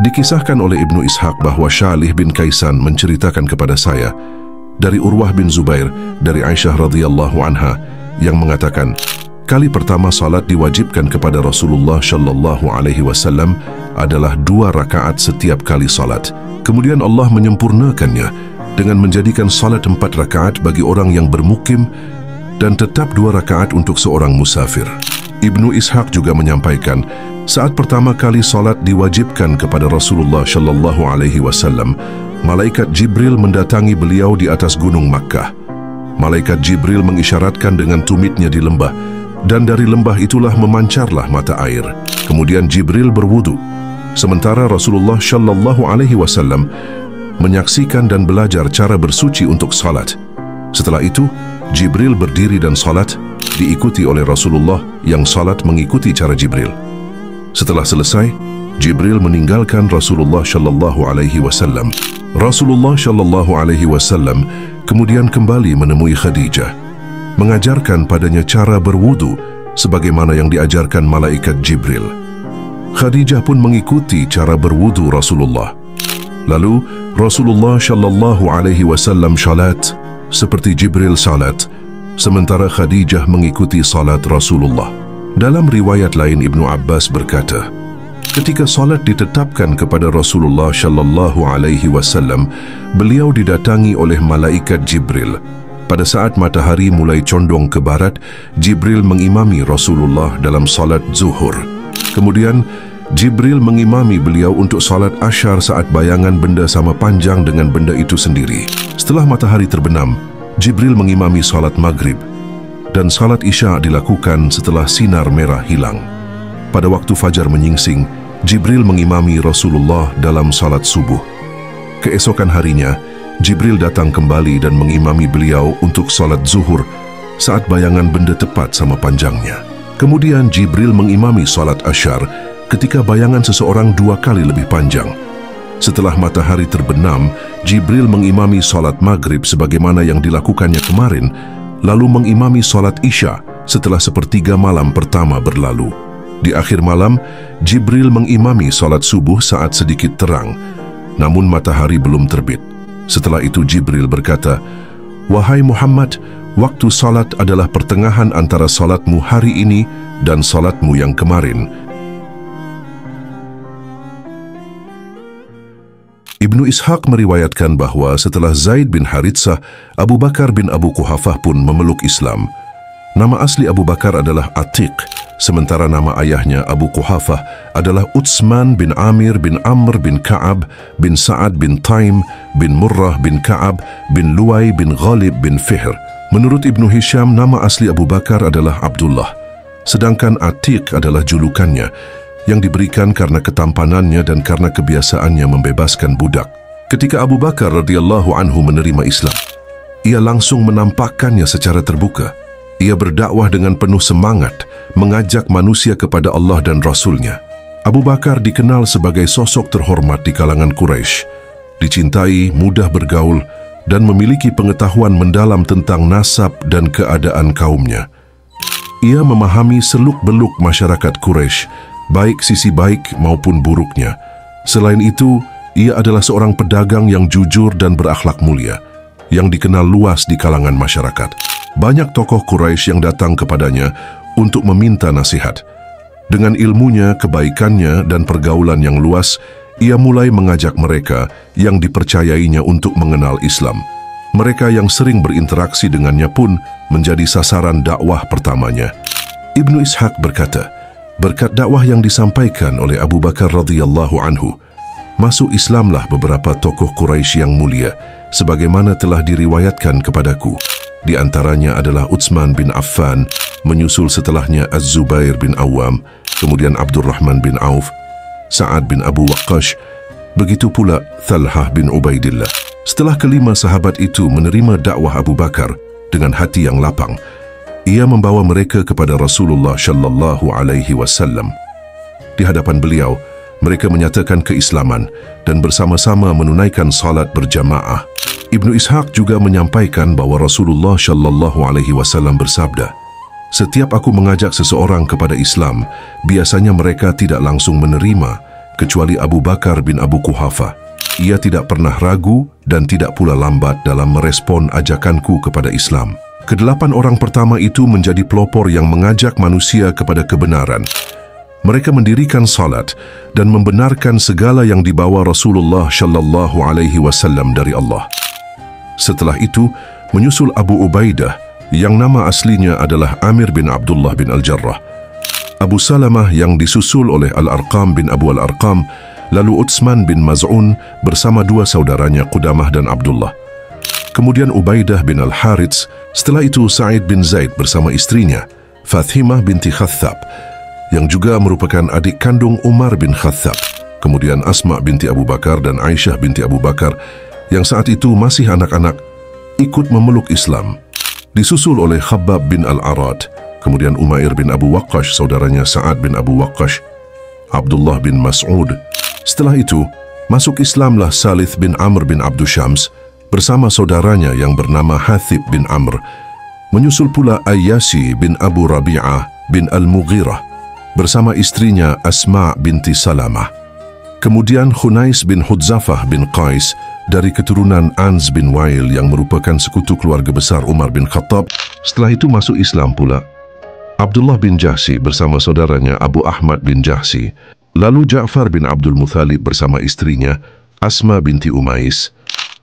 Dikisahkan oleh Ibnu Ishaq bahwa Syalih bin Kaisan menceritakan kepada saya dari Urwah bin Zubair dari Aisyah radhiyallahu anha yang mengatakan, kali pertama salat diwajibkan kepada Rasulullah shallallahu alaihi wasallam adalah 2 rakaat setiap kali salat. Kemudian Allah menyempurnakannya dengan menjadikan salat 4 rakaat bagi orang yang bermukim dan tetap 2 rakaat untuk seorang musafir. Ibnu Ishaq juga menyampaikan, saat pertama kali salat diwajibkan kepada Rasulullah shallallahu alaihi wasallam, malaikat Jibril mendatangi beliau di atas gunung Makkah. Malaikat Jibril mengisyaratkan dengan tumitnya di lembah, dan dari lembah itulah memancarlah mata air. Kemudian Jibril berwudu, sementara Rasulullah shallallahu alaihi wasallam menyaksikan dan belajar cara bersuci untuk salat. Setelah itu, Jibril berdiri dan salat, diikuti oleh Rasulullah yang salat mengikuti cara Jibril. Setelah selesai, Jibril meninggalkan Rasulullah shallallahu alaihi wasallam. Rasulullah shallallahu alaihi wasallam kemudian kembali menemui Khadijah, mengajarkan padanya cara berwudu sebagaimana yang diajarkan malaikat Jibril. Khadijah pun mengikuti cara berwudu Rasulullah. Lalu Rasulullah shallallahu alaihi wasallam salat seperti Jibril salat, sementara Khadijah mengikuti salat Rasulullah. Dalam riwayat lain, Ibnu Abbas berkata, ketika salat ditetapkan kepada Rasulullah shallallahu alaihi wasallam, beliau didatangi oleh malaikat Jibril. Pada saat matahari mulai condong ke barat, Jibril mengimami Rasulullah dalam salat zuhur. Kemudian Jibril mengimami beliau untuk salat asyar saat bayangan benda sama panjang dengan benda itu sendiri. Setelah matahari terbenam, Jibril mengimami salat maghrib, dan salat isya dilakukan setelah sinar merah hilang. Pada waktu fajar menyingsing, Jibril mengimami Rasulullah dalam salat subuh. Keesokan harinya, Jibril datang kembali dan mengimami beliau untuk salat zuhur saat bayangan benda tepat sama panjangnya. Kemudian Jibril mengimami salat asyar ketika bayangan seseorang 2 kali lebih panjang. Setelah matahari terbenam, Jibril mengimami salat maghrib sebagaimana yang dilakukannya kemarin, lalu mengimami salat isya setelah sepertiga malam pertama berlalu. Di akhir malam, Jibril mengimami salat subuh saat sedikit terang, namun matahari belum terbit. Setelah itu Jibril berkata, "Wahai Muhammad, waktu salat adalah pertengahan antara salatmu hari ini dan salatmu yang kemarin." Ibnu Ishaq meriwayatkan bahwa setelah Zaid bin Haritsah, Abu Bakar bin Abu Quhafah pun memeluk Islam. Nama asli Abu Bakar adalah Atiq, sementara nama ayahnya Abu Quhafah adalah Utsman bin Amir bin Amr bin Ka'ab bin Sa'ad bin Taim bin Murrah bin Ka'ab bin Luwai bin Ghalib bin Fihr. Menurut Ibnu Hisham, nama asli Abu Bakar adalah Abdullah, sedangkan Atiq adalah julukannya yang diberikan karena ketampanannya dan karena kebiasaannya membebaskan budak. Ketika Abu Bakar radhiyallahu anhu menerima Islam, ia langsung menampakkannya secara terbuka. Ia berdakwah dengan penuh semangat, mengajak manusia kepada Allah dan Rasul-Nya. Abu Bakar dikenal sebagai sosok terhormat di kalangan Quraisy, dicintai, mudah bergaul, dan memiliki pengetahuan mendalam tentang nasab dan keadaan kaumnya. Ia memahami seluk-beluk masyarakat Quraisy, baik sisi baik maupun buruknya. Selain itu, ia adalah seorang pedagang yang jujur dan berakhlak mulia, yang dikenal luas di kalangan masyarakat. Banyak tokoh Quraisy yang datang kepadanya untuk meminta nasihat. Dengan ilmunya, kebaikannya, dan pergaulan yang luas, ia mulai mengajak mereka yang dipercayainya untuk mengenal Islam. Mereka yang sering berinteraksi dengannya pun menjadi sasaran dakwah pertamanya. Ibnu Ishaq berkata, berkat dakwah yang disampaikan oleh Abu Bakar radhiyallahu anhu, masuk Islamlah beberapa tokoh Quraisy yang mulia, sebagaimana telah diriwayatkan kepadaku. Di antaranya adalah Utsman bin Affan, menyusul setelahnya Az-Zubair bin Awam, kemudian Abdurrahman bin Auf, Sa'ad bin Abu Waqqash, begitu pula Thalhah bin Ubaidillah. Setelah kelima sahabat itu menerima dakwah Abu Bakar dengan hati yang lapang, ia membawa mereka kepada Rasulullah shallallahu alaihi wasallam. Di hadapan beliau, mereka menyatakan keislaman dan bersama-sama menunaikan salat berjamaah. Ibnu Ishaq juga menyampaikan bahwa Rasulullah shallallahu alaihi wasallam bersabda, "Setiap aku mengajak seseorang kepada Islam, biasanya mereka tidak langsung menerima, kecuali Abu Bakar bin Abu Quhafa. Ia tidak pernah ragu dan tidak pula lambat dalam merespon ajakanku kepada Islam. Kedelapan orang pertama itu menjadi pelopor yang mengajak manusia kepada kebenaran. Mereka mendirikan salat dan membenarkan segala yang dibawa Rasulullah Shallallahu Alaihi Wasallam dari Allah. Setelah itu, menyusul Abu Ubaidah yang nama aslinya adalah Amir bin Abdullah bin Al-Jarrah, Abu Salamah yang disusul oleh Al-Arqam bin Abu Al-Arqam, lalu Utsman bin Maz'un bersama dua saudaranya Qudamah dan Abdullah. Kemudian Ubaidah bin Al-Harits, setelah itu Sa'id bin Zaid bersama istrinya, Fathimah binti Khattab, yang juga merupakan adik kandung Umar bin Khattab. Kemudian Asma binti Abu Bakar dan Aisyah binti Abu Bakar, yang saat itu masih anak-anak, ikut memeluk Islam. Disusul oleh Khabbab bin Al-Arad, kemudian Umair bin Abu Waqqash, saudaranya Sa'ad bin Abu Waqqash, Abdullah bin Mas'ud. Setelah itu, masuk Islamlah Salith bin Amr bin Abdu Syams bersama saudaranya yang bernama Hathib bin Amr. Menyusul pula Ayyasi bin Abu Rabi'ah bin Al-Mughirah bersama istrinya Asma binti Salamah. Kemudian Khunais bin Hudzafah bin Qais dari keturunan Anz bin Wail yang merupakan sekutu keluarga besar Umar bin Khattab. Setelah itu masuk Islam pula Abdullah bin Jahsi bersama saudaranya Abu Ahmad bin Jahsi. Lalu Ja'far bin Abdul Muthalib bersama istrinya Asma binti Umais.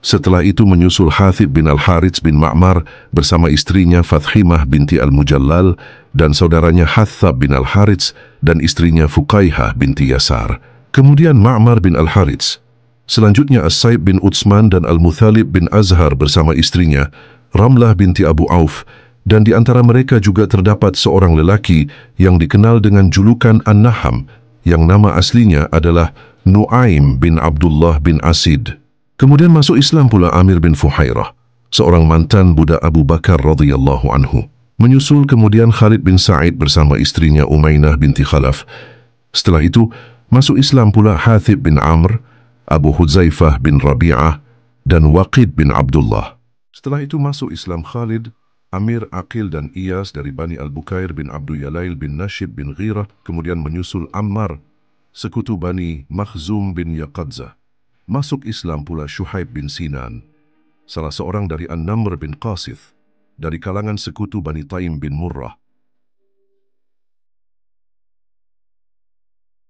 Setelah itu menyusul Hathib bin Al-Harits bin Ma'mar bersama istrinya Fathimah binti Al-Mujallal dan saudaranya Hathab bin Al-Harits dan istrinya Fuqaihah binti Yasar. Kemudian Ma'mar bin Al-Harits. Selanjutnya As-Saib bin Utsman dan Al-Muthalib bin Azhar bersama istrinya Ramlah binti Abu Auf, dan di antara mereka juga terdapat seorang lelaki yang dikenal dengan julukan An-Naham, yang nama aslinya adalah Nuaim bin Abdullah bin Asid. Kemudian masuk Islam pula Amir bin Fuhairah, seorang mantan budak Abu Bakar radhiyallahu anhu. Menyusul kemudian Khalid bin Sa'id bersama istrinya Umainah binti Khalaf. Setelah itu, masuk Islam pula Hathib bin Amr, Abu Hudzaifah bin Rabi'ah, dan Waqid bin Abdullah. Setelah itu masuk Islam Khalid, Amir, Aqil dan Iyas dari Bani Al-Bukair bin Abdu Yalail bin Nashib bin Ghirah. Kemudian menyusul Ammar, sekutu Bani Makhzum bin Yaqadzah. Masuk Islam pula Syuhaib bin Sinan, salah seorang dari An-Namr bin Qasith, dari kalangan sekutu Bani Taim bin Murrah.